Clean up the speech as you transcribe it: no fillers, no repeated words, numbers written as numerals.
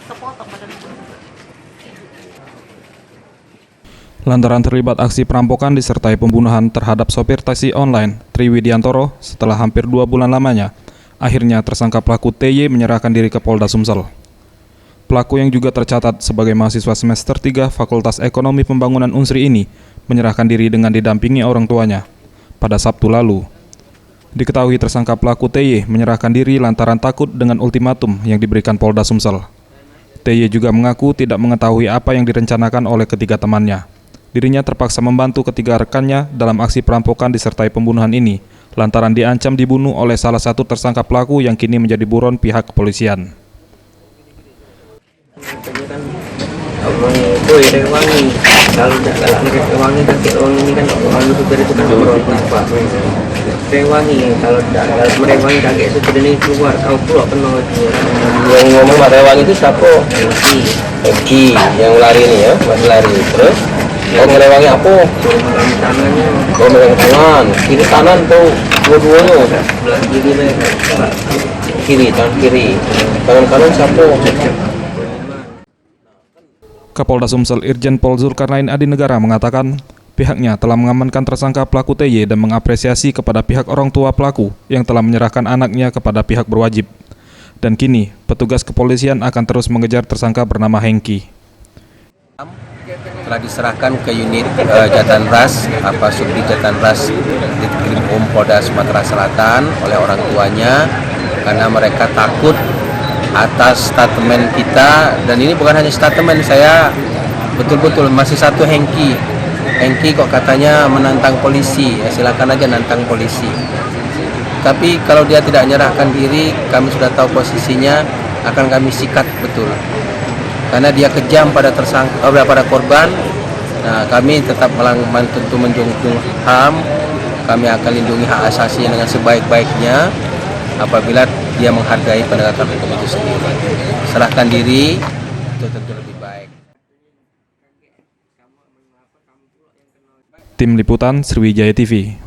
kepotong badan. Lantaran terlibat aksi perampokan disertai pembunuhan terhadap sopir taksi online Tri Widiantoro setelah hampir 2 bulan lamanya, akhirnya tersangka pelaku TY menyerahkan diri ke Polda Sumsel. Pelaku yang juga tercatat sebagai mahasiswa semester 3 Fakultas Ekonomi Pembangunan Unsri ini menyerahkan diri dengan didampingi orang tuanya pada Sabtu lalu. Diketahui tersangka pelaku TY menyerahkan diri lantaran takut dengan ultimatum yang diberikan Polda Sumsel. TY juga mengaku tidak mengetahui apa yang direncanakan oleh ketiga temannya. Dirinya terpaksa membantu ketiga rekannya dalam aksi perampokan disertai pembunuhan ini, lantaran diancam dibunuh oleh salah satu tersangka pelaku yang kini menjadi buron pihak kepolisian. Rewangi, kalau Rewangi kan Rewangi ini kan orang supir itu kan orang Pak. Rewangi, kalau Rewangi kakek itu sudah nih keluar, kau keluar penuh dia. Yang ngomong Pak Rewangi itu siapa? Eki, yang lari ini ya, masih lari. Terus? Kau Rewangi apa? Tangannya. Kau megang tangan, kiri kanan tuh, dua-duanya. Belah kiri Pak. Kiri, tangan kiri. Tangan kanan siapa? Kapolda Sumsel Irjen Pol Zulkarnain Adinegara mengatakan pihaknya telah mengamankan tersangka pelaku TY dan mengapresiasi kepada pihak orang tua pelaku yang telah menyerahkan anaknya kepada pihak berwajib. Dan kini, petugas kepolisian akan terus mengejar tersangka bernama Hengki. Telah diserahkan ke unit Jatanras, Subdit Jatanras di Krimum Polda Sumatera Selatan oleh orang tuanya karena mereka takut atas statement kita, dan ini bukan hanya statement, saya betul-betul masih satu Hengki kok katanya menantang polisi, ya silakan aja nantang polisi, tapi kalau dia tidak menyerahkan diri, kami sudah tahu posisinya, akan kami sikat betul karena dia kejam pada pada korban. Nah, kami tetap tentu menjunjung HAM, kami akan lindungi hak asasi dengan sebaik-baiknya apabila dia menghargai penegakan hukum itu sendiri. Serahkan diri, itu tentu lebih baik. Tim Liputan Sriwijaya TV.